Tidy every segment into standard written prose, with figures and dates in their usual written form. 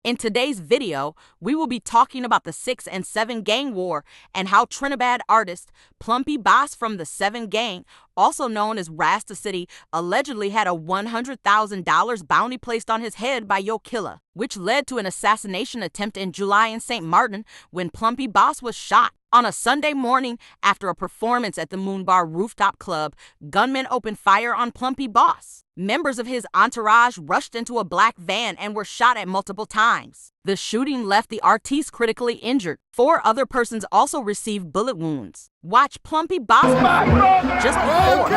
In today's video, we will be talking about the 6 and 7 gang war and how Trinidad artist Plumpy Boss from the 7 gang, also known as Rasta City, allegedly had a $100,000 bounty placed on his head by Yilla, which led to an assassination attempt in July in St. Martin when Plumpy Boss was shot. On a Sunday morning, after a performance at the Moon Bar rooftop club, gunmen opened fire on Plumpy Boss. Members of his entourage rushed into a black van and were shot at multiple times. The shooting left the artiste critically injured. 4 other persons also received bullet wounds. Watch Plumpy Boss just before.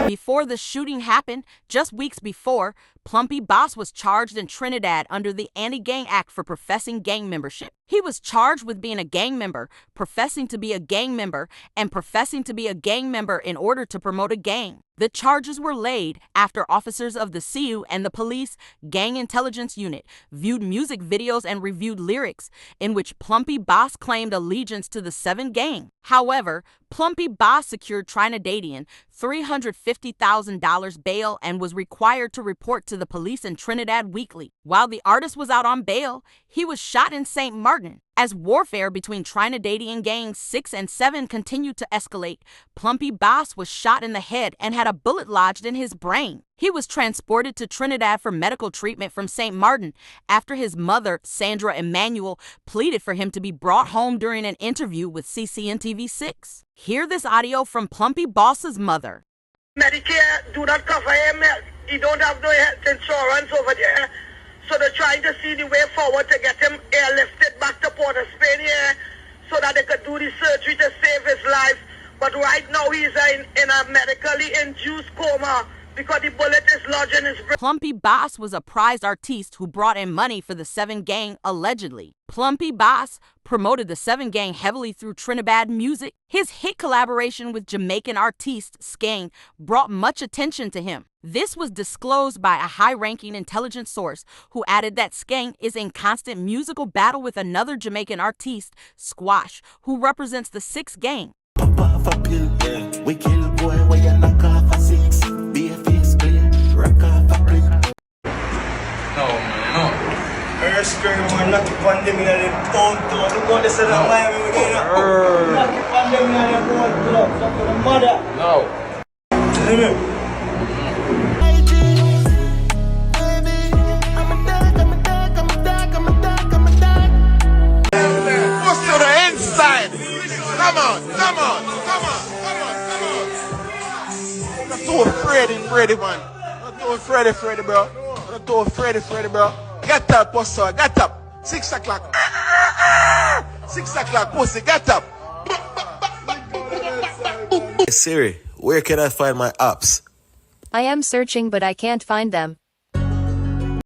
Before the shooting happened, just weeks before, Plumpy Boss was charged in Trinidad under the Anti-Gang Act for professing gang membership. He was charged with being a gang member, professing to be a gang member, and professing to be a gang member in order to promote a gang. The charges were laid after officers of the CU and the police gang intelligence unit viewed music videos and reviewed lyrics in which Plumpy Boss claimed allegiance to the 7 gang. However, Plumpy Boss secured Trinidadian $350,000 bail and was required to report to the police in Trinidad weekly. While the artist was out on bail, he was shot in St. Martin. As warfare between Trinidadian gangs 6 and 7 continued to escalate, Plumpy Boss was shot in the head and had a bullet lodged in his brain. He was transported to Trinidad for medical treatment from St. Martin after his mother, Sandra Emanuel, pleaded for him to be brought home during an interview with CCNTV6. Hear this audio from Plumpy Boss's mother. Medicare do not cover him. He don't have no health insurance over there. So they're trying to see the way forward to get him airlifted back to Port of Spain here so that they could do the surgery to save his life. But right now he's in a medically induced coma because the bullet is lodged in his brain. Plumpy Boss was a prized artiste who brought in money for the 7 gang, allegedly. Plumpy Boss promoted the 7 gang heavily through Trinidad music. His hit collaboration with Jamaican artiste Skeng brought much attention to him. This was disclosed by a high-ranking intelligence source who added that Skeng is in constant musical battle with another Jamaican artiste, Squash, who represents the 6 gang. We kill boy where you knock off a 6. Be a face clear, rock off a clip. No, man, no. Skeng, man, knock it on them in the town. Look what they said on Miami. Knock it on them in the road club. Fuck with the mother. No. Tell me. What's to the inside? Come on. I'm too Freddy, man. I'm too Freddy, bro. I'm too Freddy, bro. Get up, bossa, get up. 6 o'clock. 6 o'clock, pussy, get up. Hey Siri, where can I find my apps? I am searching, but I can't find them.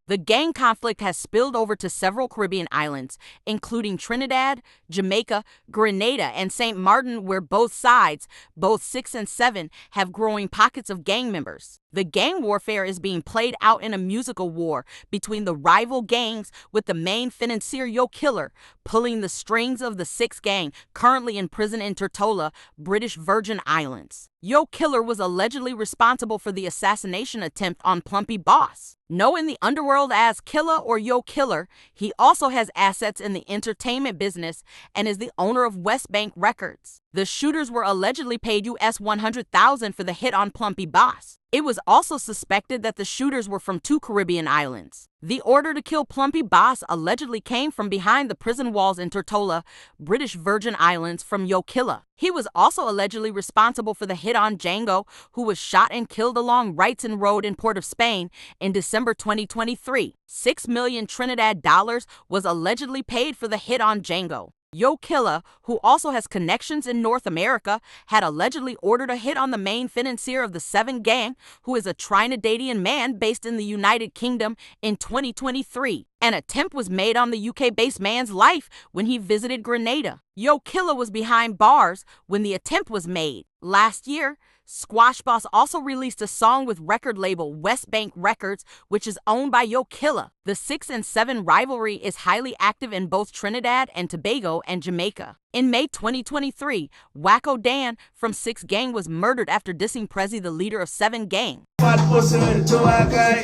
The gang conflict has spilled over to several Caribbean islands, including Trinidad, Jamaica, Grenada, and St. Martin, where both sides, both 6 and 7, have growing pockets of gang members. The gang warfare is being played out in a musical war between the rival gangs, with the main financier Yilla pulling the strings of the 6 gang, currently in prison in Tortola, British Virgin Islands. Yilla was allegedly responsible for the assassination attempt on Plumpy Boss. Known in the underworld as Killa or Yilla, he also has assets in the entertainment business and is the owner of West Bank Records. The shooters were allegedly paid US $100,000 for the hit on Plumpy Boss. It was also suspected that the shooters were from 2 Caribbean islands. The order to kill Plumpy Boss allegedly came from behind the prison walls in Tortola, British Virgin Islands, from Yilla. He was also allegedly responsible for the hit on Django, who was shot and killed along Wrightson Road in Port of Spain in December 2023. 6 million Trinidad dollars was allegedly paid for the hit on Django. Yilla, who also has connections in North America, had allegedly ordered a hit on the main financier of the 7 gang, who is a Trinidadian man based in the United Kingdom, in 2023. An attempt was made on the UK-based man's life when he visited Grenada. Yo Killa was behind bars when the attempt was made. Last year, Squashboss also released a song with record label West Bank Records, which is owned by Yo Killa. The 6 and 7 rivalry is highly active in both Trinidad and Tobago and Jamaica. In May 2023, Wacko Dan from 6 Gang was murdered after dissing Prezi, the leader of 7 Gang. Fat pussy with the white guy.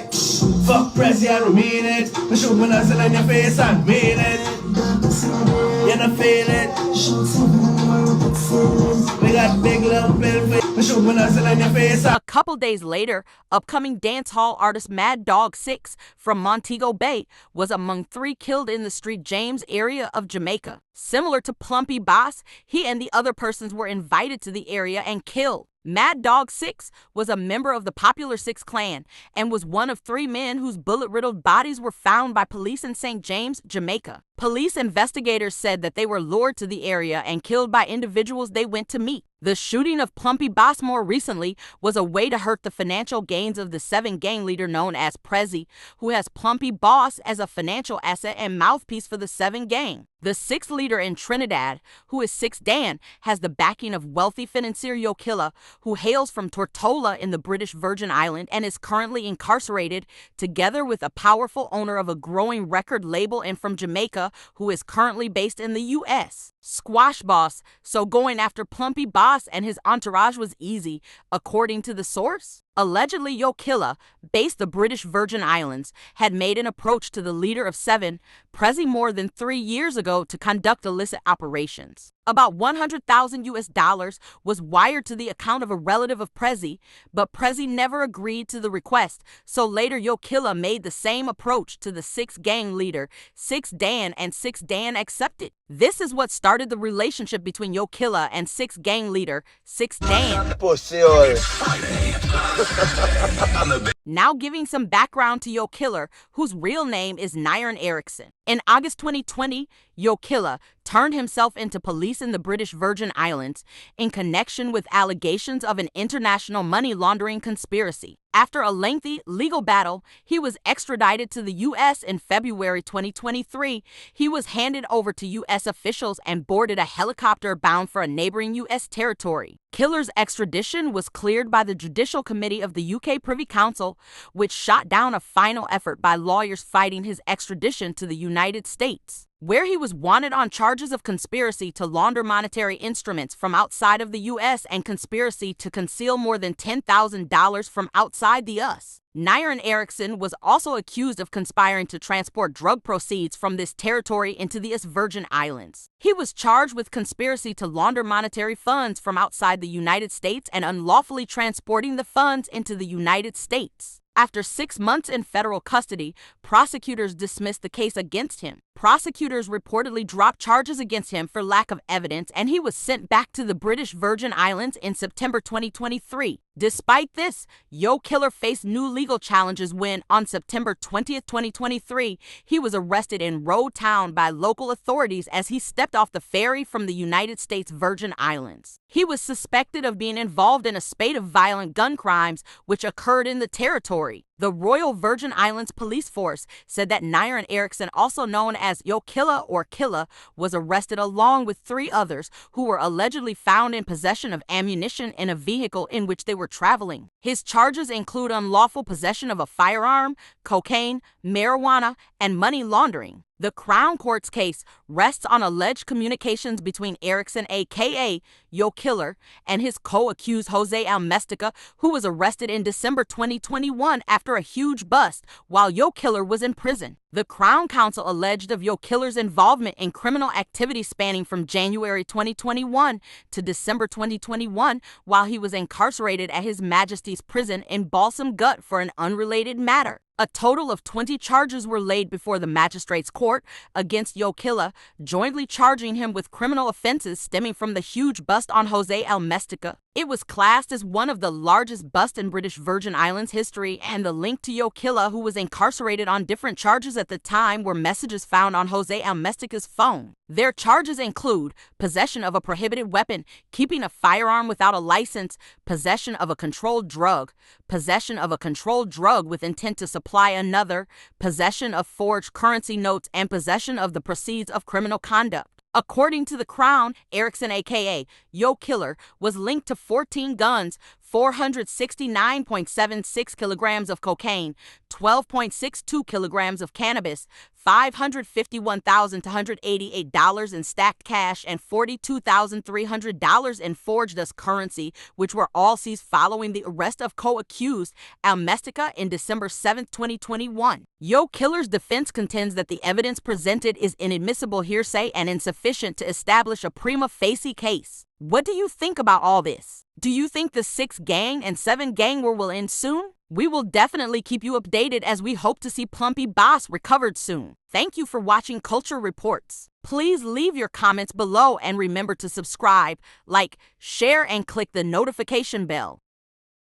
Fuck Prezi, I don't mean it. I shoot my nozzle in your face and mean it. You don't feel it. We got big love bill for you. I shoot my nozzle in your face. A couple days later, upcoming dancehall artist Mad Dog 6 from Montego Bay was among 3 killed in the Street James area of Jamaica. Similar to Plumpy Boss, he and the other persons were invited to the area and killed. Mad Dog 6 was a member of the popular 6 clan and was one of 3 men whose bullet-riddled bodies were found by police in St. James, Jamaica. Police investigators said that they were lured to the area and killed by individuals they went to meet. The shooting of Plumpy Boss more recently was a way to hurt the financial gains of the 7 Gang leader known as Prezi, who has Plumpy Boss as a financial asset and mouthpiece for the 7 Gang. The 6th leader in Trinidad, who is 6 Dan, has the backing of wealthy financier Yo Killa, who hails from Tortola in the British Virgin Islands and is currently incarcerated, together with a powerful owner of a growing record label and from Jamaica, who is currently based in the U.S. Squashboss, so going after Plumpy Boss and his entourage was easy, according to the source. Allegedly, Yo Killa, based the British Virgin Islands, had made an approach to the leader of 7, Prezi, more than 3 years ago to conduct illicit operations. About $100,000 was wired to the account of a relative of Prezi, but Prezi never agreed to the request, so later Yo Killa made the same approach to the 6 Gang leader, 6 Dan, and 6 Dan accepted. This is what started the relationship between Yo Killa and 6 Gang leader, 6 Dan. Now giving some background to Yo Killa, whose real name is Nyron Erickson. In August 2020, Yo Killa turned himself into police in the British Virgin Islands in connection with allegations of an international money laundering conspiracy. After a lengthy legal battle, he was extradited to the U.S. in February 2023. He was handed over to U.S. officials and boarded a helicopter bound for a neighboring U.S. territory. Killer's extradition was cleared by the Judicial Committee of the UK Privy Council, which shot down a final effort by lawyers fighting his extradition to the United States, where he was wanted on charges of conspiracy to launder monetary instruments from outside of the U.S. and conspiracy to conceal more than $10,000 from outside the U.S. Nyron Erickson was also accused of conspiring to transport drug proceeds from this territory into the Virgin Islands. He was charged with conspiracy to launder monetary funds from outside the United States and unlawfully transporting the funds into the United States. After 6 months in federal custody, prosecutors dismissed the case against him. Prosecutors reportedly dropped charges against him for lack of evidence, and he was sent back to the British Virgin Islands in September 2023. Despite this, Yo Killa faced new legal challenges when, on September 20, 2023, he was arrested in Roe Town by local authorities as he stepped off the ferry from the United States Virgin Islands. He was suspected of being involved in a spate of violent gun crimes which occurred in the territory. The Royal Virgin Islands Police Force said that Nyron Erickson, also known as Yo Killa or Killa, was arrested along with 3 others who were allegedly found in possession of ammunition in a vehicle in which they were traveling. His charges include unlawful possession of a firearm, cocaine, marijuana, and money laundering. The Crown Court's case rests on alleged communications between Erickson, aka Yo Killa, and his co-accused Jose Almestica, who was arrested in December 2021 after a huge bust while Yo Killa was in prison. The Crown Counsel alleged of Yo Killa's involvement in criminal activity spanning from January 2021 to December 2021 while he was incarcerated at His Majesty's prison in Balsam Gut for an unrelated matter. A total of 20 charges were laid before the magistrate's court against Yo Killa, jointly charging him with criminal offenses stemming from the huge bust on Jose Almestica. It was classed as one of the largest busts in British Virgin Islands history, and the link to Yo Killa, who was incarcerated on different charges at the time, were messages found on Jose Almestica's phone. Their charges include possession of a prohibited weapon, keeping a firearm without a license, possession of a controlled drug, possession of a controlled drug with intent to supply another, possession of forged currency notes, and possession of the proceeds of criminal conduct. According to the Crown, Erickson, aka Yo Killer, was linked to 14 guns, 469.76 kilograms of cocaine, 12.62 kilograms of cannabis, $551,288 in stacked cash, and $42,300 in forged as currency, which were all seized following the arrest of co-accused Al Mestica in December 7, 2021. Yo Killer's defense contends that the evidence presented is inadmissible hearsay and insufficient to establish a prima facie case. What do you think about all this? Do you think the 6 gang and 7 gang war will end soon? We will definitely keep you updated as we hope to see Plumpy Boss recovered soon. Thank you for watching Culture Reports. Please leave your comments below and remember to subscribe, like, share, and click the notification bell.